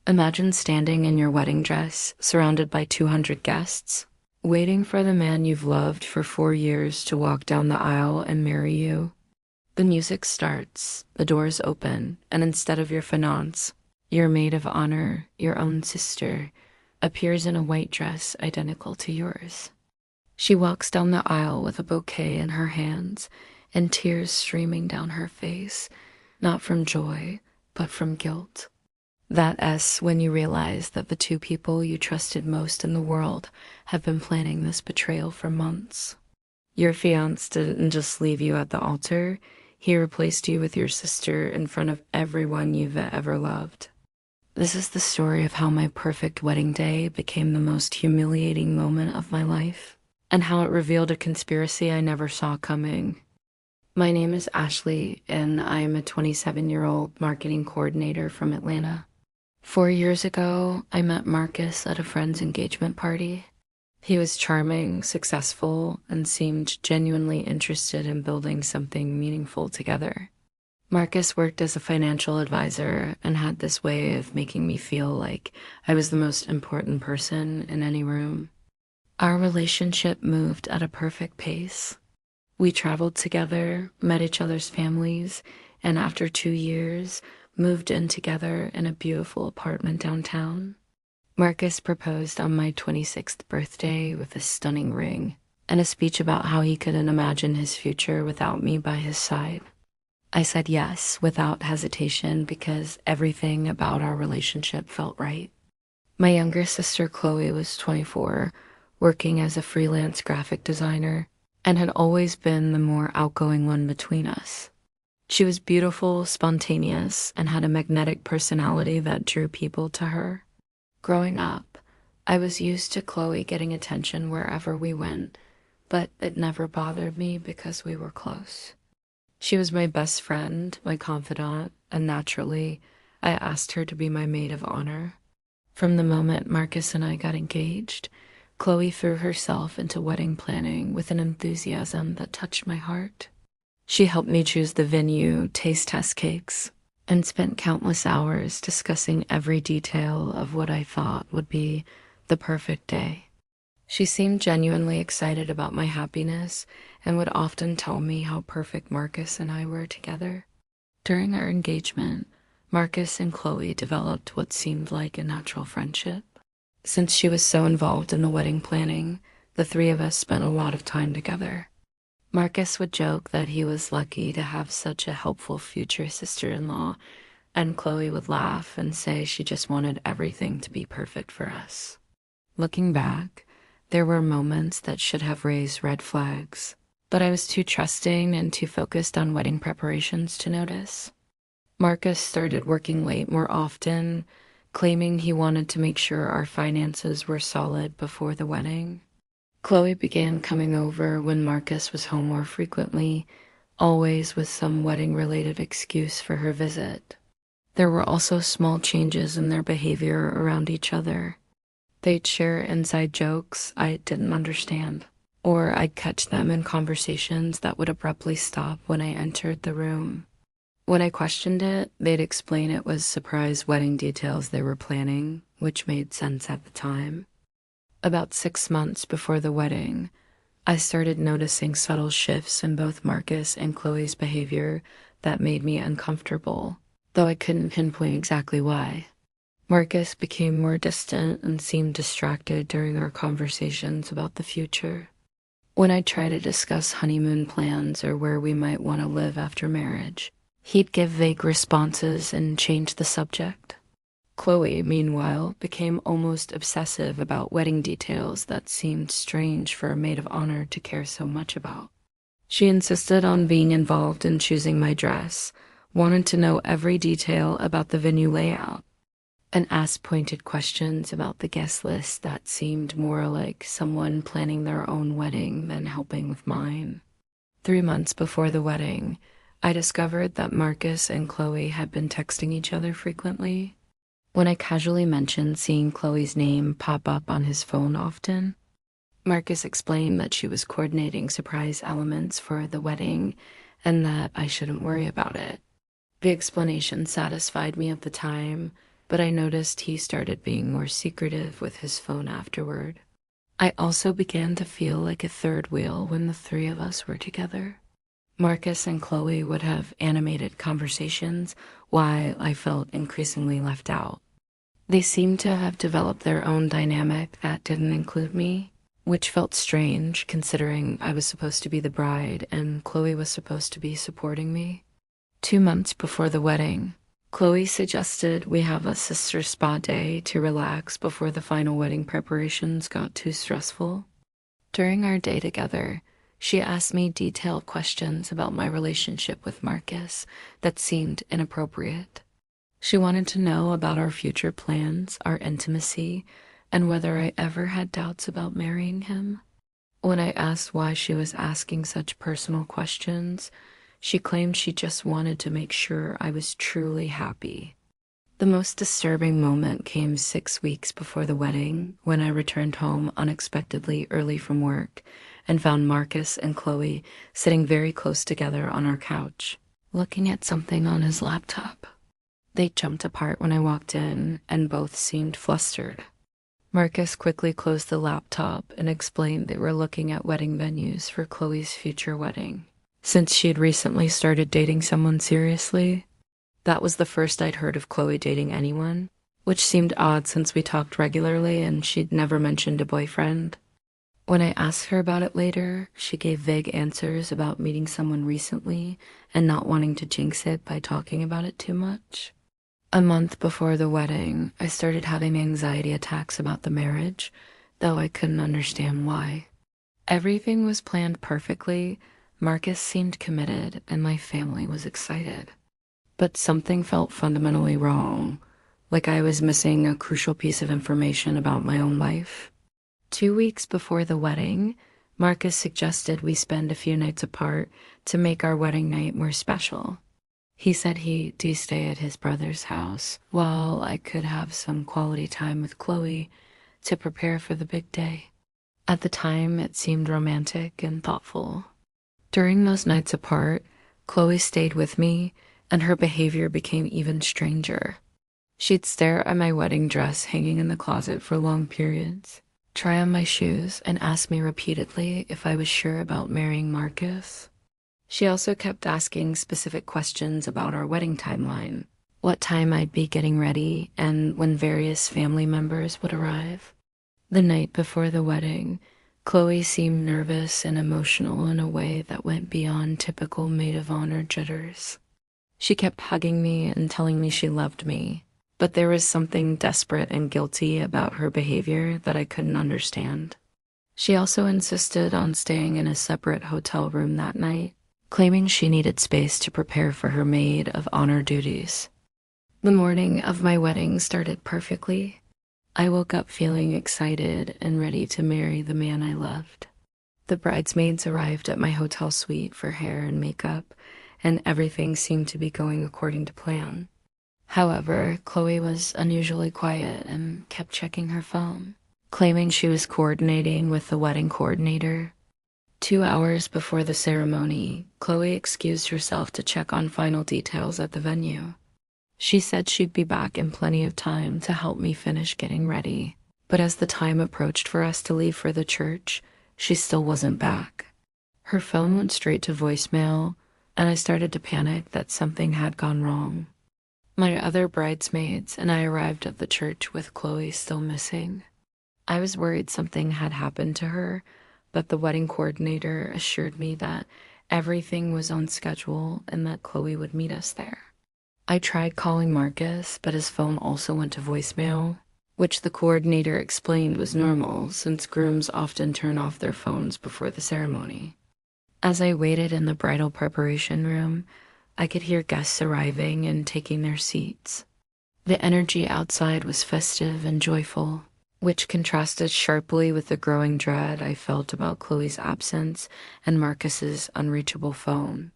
Imagine standing in your wedding dress, surrounded by 200 guests, waiting for the man you've loved for 4 years to walk down the aisle and marry you. The music starts, the doors open, and instead of your fiancé, your maid of honor, your own sister, appears in a white dress identical to yours. She walks down the aisle with a bouquet in her hands and tears streaming down her face, not from joy, but from guilt. That S when you realize that the two people you trusted most in the world have been planning this betrayal for months. Your fiancé didn't just leave you at the altar, he replaced you with your sister in front of everyone you've ever loved. This is the story of how my perfect wedding day became the most humiliating moment of my life, and how it revealed a conspiracy I never saw coming. My name is Ashley, and I am a 27-year-old marketing coordinator from Atlanta. 4 years ago, I met Marcus at a friend's engagement party. He was charming, successful, and seemed genuinely interested in building something meaningful together. Marcus worked as a financial advisor and had this way of making me feel like I was the most important person in any room. Our relationship moved at a perfect pace. We traveled together, met each other's families, and after 2 years, moved in together in a beautiful apartment downtown. Marcus proposed on my 26th birthday with a stunning ring and a speech about how he couldn't imagine his future without me by his side. I said yes without hesitation because everything about our relationship felt right. My younger sister Chloe was 24, working as a freelance graphic designer, and had always been the more outgoing one between us. She was beautiful, spontaneous, and had a magnetic personality that drew people to her. Growing up, I was used to Chloe getting attention wherever we went, but it never bothered me because we were close. She was my best friend, my confidant, and naturally, I asked her to be my maid of honor. From the moment Marcus and I got engaged, Chloe threw herself into wedding planning with an enthusiasm that touched my heart. She helped me choose the venue, taste test cakes, and spent countless hours discussing every detail of what I thought would be the perfect day. She seemed genuinely excited about my happiness and would often tell me how perfect Marcus and I were together. During our engagement, Marcus and Chloe developed what seemed like a natural friendship. Since she was so involved in the wedding planning, the three of us spent a lot of time together. Marcus would joke that he was lucky to have such a helpful future sister-in-law, and Chloe would laugh and say she just wanted everything to be perfect for us. Looking back, there were moments that should have raised red flags, but I was too trusting and too focused on wedding preparations to notice. Marcus started working late more often, claiming he wanted to make sure our finances were solid before the wedding. Chloe began coming over when Marcus was home more frequently, always with some wedding-related excuse for her visit. There were also small changes in their behavior around each other. They'd share inside jokes I didn't understand, or I'd catch them in conversations that would abruptly stop when I entered the room. When I questioned it, they'd explain it was surprise wedding details they were planning, which made sense at the time. About 6 months before the wedding, I started noticing subtle shifts in both Marcus and Chloe's behavior that made me uncomfortable, though I couldn't pinpoint exactly why. Marcus became more distant and seemed distracted during our conversations about the future. When I tried to discuss honeymoon plans or where we might want to live after marriage, he'd give vague responses and change the subject. Chloe, meanwhile, became almost obsessive about wedding details that seemed strange for a maid of honor to care so much about. She insisted on being involved in choosing my dress, wanted to know every detail about the venue layout, and asked pointed questions about the guest list that seemed more like someone planning their own wedding than helping with mine. 3 months before the wedding, I discovered that Marcus and Chloe had been texting each other frequently. When I casually mentioned seeing Chloe's name pop up on his phone often, Marcus explained that she was coordinating surprise elements for the wedding and that I shouldn't worry about it. The explanation satisfied me at the time, but I noticed he started being more secretive with his phone afterward. I also began to feel like a third wheel when the three of us were together. Marcus and Chloe would have animated conversations while I felt increasingly left out. They seemed to have developed their own dynamic that didn't include me, which felt strange considering I was supposed to be the bride and Chloe was supposed to be supporting me. 2 months before the wedding, Chloe suggested we have a sister spa day to relax before the final wedding preparations got too stressful. During our day together, she asked me detailed questions about my relationship with Marcus that seemed inappropriate. She wanted to know about our future plans, our intimacy, and whether I ever had doubts about marrying him. When I asked why she was asking such personal questions, she claimed she just wanted to make sure I was truly happy. The most disturbing moment came 6 weeks before the wedding when I returned home unexpectedly early from work and found Marcus and Chloe sitting very close together on our couch, looking at something on his laptop. They jumped apart when I walked in and both seemed flustered. Marcus quickly closed the laptop and explained they were looking at wedding venues for Chloe's future wedding. Since she had recently started dating someone seriously, that was the first I'd heard of Chloe dating anyone, which seemed odd since we talked regularly and she'd never mentioned a boyfriend. When I asked her about it later, she gave vague answers about meeting someone recently and not wanting to jinx it by talking about it too much. A month before the wedding, I started having anxiety attacks about the marriage, though I couldn't understand why. Everything was planned perfectly, Marcus seemed committed, and my family was excited. But something felt fundamentally wrong, like I was missing a crucial piece of information about my own life. 2 weeks before the wedding, Marcus suggested we spend a few nights apart to make our wedding night more special. He said he'd stay at his brother's house while I could have some quality time with Chloe to prepare for the big day. At the time, it seemed romantic and thoughtful. During those nights apart, Chloe stayed with me, and her behavior became even stranger. She'd stare at my wedding dress hanging in the closet for long periods, try on my shoes, and ask me repeatedly if I was sure about marrying Marcus. She also kept asking specific questions about our wedding timeline, what time I'd be getting ready, and when various family members would arrive. The night before the wedding, Chloe seemed nervous and emotional in a way that went beyond typical maid of honor jitters. She kept hugging me and telling me she loved me, but there was something desperate and guilty about her behavior that I couldn't understand. She also insisted on staying in a separate hotel room that night, claiming she needed space to prepare for her maid of honor duties. The morning of my wedding started perfectly. I woke up feeling excited and ready to marry the man I loved. The bridesmaids arrived at my hotel suite for hair and makeup, and everything seemed to be going according to plan. However, Chloe was unusually quiet and kept checking her phone, claiming she was coordinating with the wedding coordinator. 2 hours before the ceremony, Chloe excused herself to check on final details at the venue. She said she'd be back in plenty of time to help me finish getting ready, but as the time approached for us to leave for the church, she still wasn't back. Her phone went straight to voicemail, and I started to panic that something had gone wrong. My other bridesmaids and I arrived at the church with Chloe still missing. I was worried something had happened to her, but the wedding coordinator assured me that everything was on schedule and that Chloe would meet us there. I tried calling Marcus, but his phone also went to voicemail, which the coordinator explained was normal since grooms often turn off their phones before the ceremony. As I waited in the bridal preparation room, I could hear guests arriving and taking their seats. The energy outside was festive and joyful, which contrasted sharply with the growing dread I felt about Chloe's absence and Marcus's unreachable phone.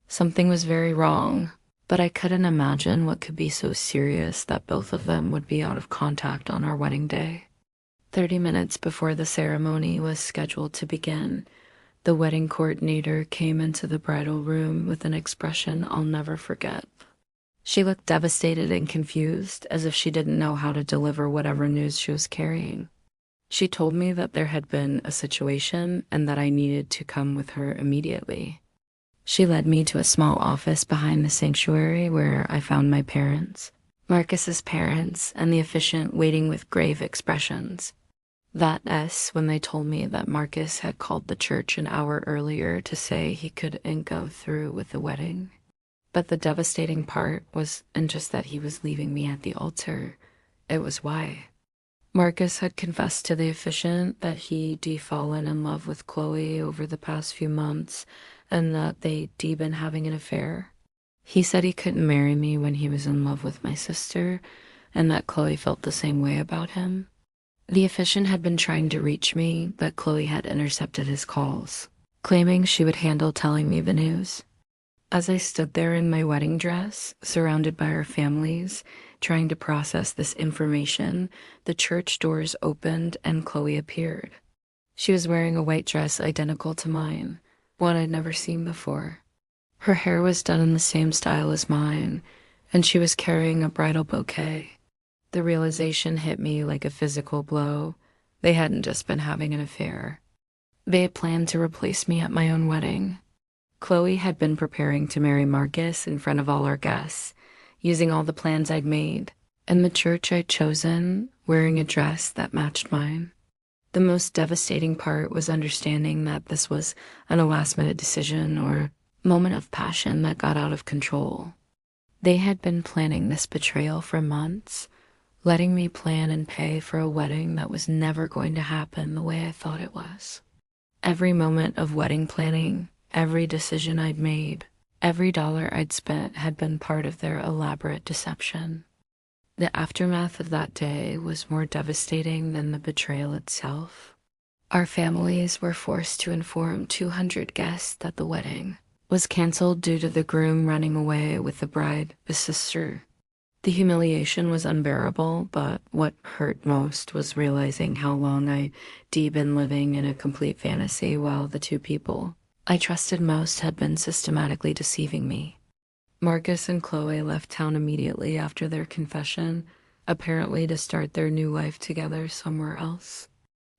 Something was very wrong, but I couldn't imagine what could be so serious that both of them would be out of contact on our wedding day. 30 minutes before the ceremony was scheduled to begin, the wedding coordinator came into the bridal room with an expression I'll never forget. She looked devastated and confused, as if she didn't know how to deliver whatever news she was carrying. She told me that there had been a situation and that I needed to come with her immediately. She led me to a small office behind the sanctuary where I found my parents, Marcus's parents, and the officiant waiting with grave expressions. That S when they told me that Marcus had called the church an hour earlier to say he couldn't go through with the wedding. But the devastating part wasn't just that he was leaving me at the altar, it was why. Marcus had confessed to the officiant that he'd fallen in love with Chloe over the past few months and that they'd been having an affair. He said he couldn't marry me when he was in love with my sister and that Chloe felt the same way about him. The officiant had been trying to reach me, but Chloe had intercepted his calls, claiming she would handle telling me the news. As I stood there in my wedding dress, surrounded by our families, trying to process this information, the church doors opened and Chloe appeared. She was wearing a white dress identical to mine, one I'd never seen before. Her hair was done in the same style as mine, and she was carrying a bridal bouquet. The realization hit me like a physical blow. They hadn't just been having an affair. They had planned to replace me at my own wedding. Chloe had been preparing to marry Marcus in front of all our guests, using all the plans I'd made, and the church I'd chosen, wearing a dress that matched mine. The most devastating part was understanding that this was a last-minute decision or moment of passion that got out of control. They had been planning this betrayal for months, letting me plan and pay for a wedding that was never going to happen the way I thought it was. Every moment of wedding planning, every decision I'd made, every dollar I'd spent had been part of their elaborate deception. The aftermath of that day was more devastating than the betrayal itself. Our families were forced to inform 200 guests that the wedding was canceled due to the groom running away with the bride's sister. The humiliation was unbearable, but what hurt most was realizing how long I'd been living in a complete fantasy while the two people I trusted most had been systematically deceiving me. Marcus and Chloe left town immediately after their confession, apparently to start their new life together somewhere else.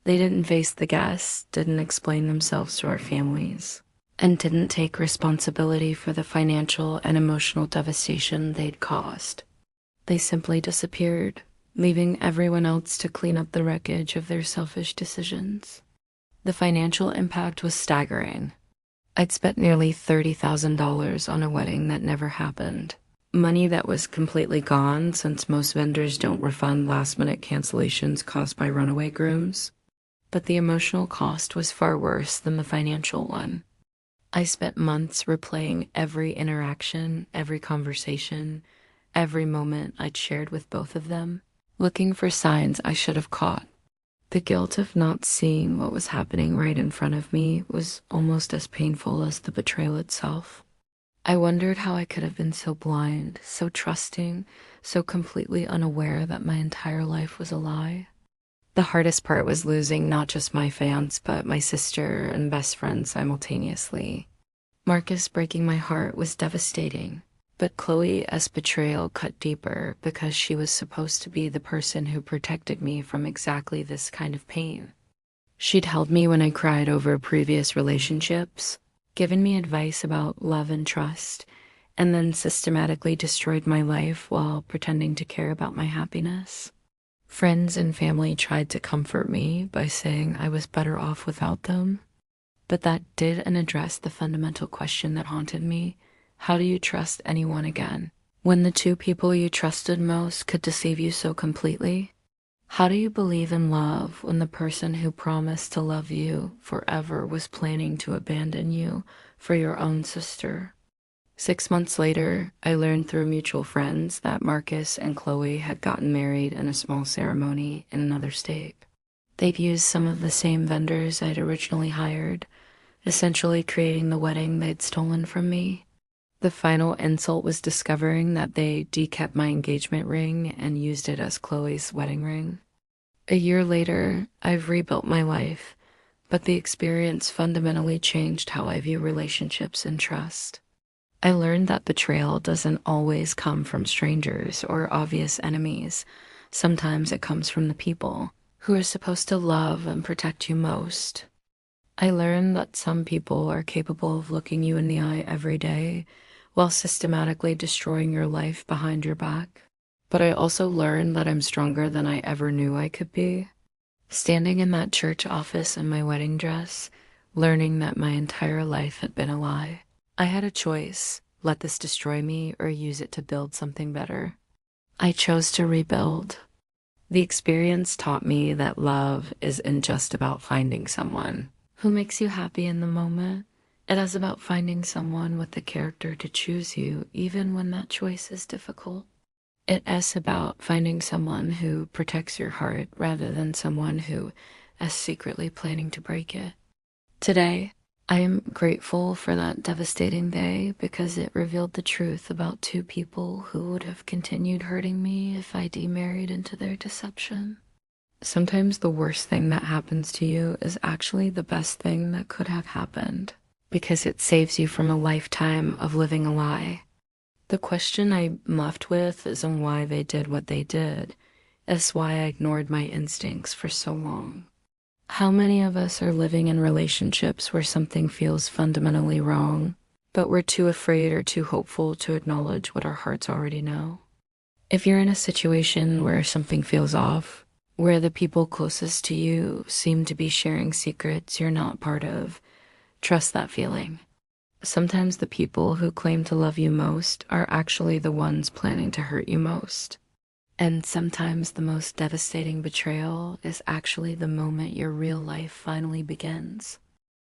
They didn't face the guests, didn't explain themselves to our families, and didn't take responsibility for the financial and emotional devastation they'd caused. They simply disappeared, leaving everyone else to clean up the wreckage of their selfish decisions. The financial impact was staggering. I'd spent nearly $30,000 on a wedding that never happened. Money that was completely gone since most vendors don't refund last-minute cancellations caused by runaway grooms. But the emotional cost was far worse than the financial one. I spent months replaying every interaction, every conversation, every moment I'd shared with both of them, looking for signs I should have caught. The guilt of not seeing what was happening right in front of me was almost as painful as the betrayal itself. I wondered how I could have been so blind, so trusting, so completely unaware that my entire life was a lie. The hardest part was losing not just my fiancé, but my sister and best friend simultaneously. Marcus breaking my heart was devastating. But Chloe's betrayal cut deeper because she was supposed to be the person who protected me from exactly this kind of pain. She'd held me when I cried over previous relationships, given me advice about love and trust, and then systematically destroyed my life while pretending to care about my happiness. Friends and family tried to comfort me by saying I was better off without them, but that didn't address the fundamental question that haunted me. How do you trust anyone again, when the two people you trusted most could deceive you so completely? How do you believe in love when the person who promised to love you forever was planning to abandon you for your own sister? 6 months later, I learned through mutual friends that Marcus and Chloe had gotten married in a small ceremony in another state. They'd used some of the same vendors I'd originally hired, essentially creating the wedding they'd stolen from me. The final insult was discovering that they dekept my engagement ring and used it as Chloe's wedding ring. A year later, I've rebuilt my life, but the experience fundamentally changed how I view relationships and trust. I learned that betrayal doesn't always come from strangers or obvious enemies. Sometimes it comes from the people who are supposed to love and protect you most. I learned that some people are capable of looking you in the eye every day while systematically destroying your life behind your back. But I also learned that I'm stronger than I ever knew I could be. Standing in that church office in my wedding dress, learning that my entire life had been a lie. I had a choice: let this destroy me or use it to build something better. I chose to rebuild. The experience taught me that love isn't just about finding someone who makes you happy in the moment. It is about finding someone with the character to choose you, even when that choice is difficult. It is about finding someone who protects your heart rather than someone who is secretly planning to break it. Today, I am grateful for that devastating day because it revealed the truth about two people who would have continued hurting me if I demarried into their deception. Sometimes the worst thing that happens to you is actually the best thing that could have happened because it saves you from a lifetime of living a lie. The question I'm left with isn't why they did what they did. It's why I ignored my instincts for so long. How many of us are living in relationships where something feels fundamentally wrong, but we're too afraid or too hopeful to acknowledge what our hearts already know? If you're in a situation where something feels off, where the people closest to you seem to be sharing secrets you're not part of, trust that feeling. Sometimes the people who claim to love you most are actually the ones planning to hurt you most. And sometimes the most devastating betrayal is actually the moment your real life finally begins.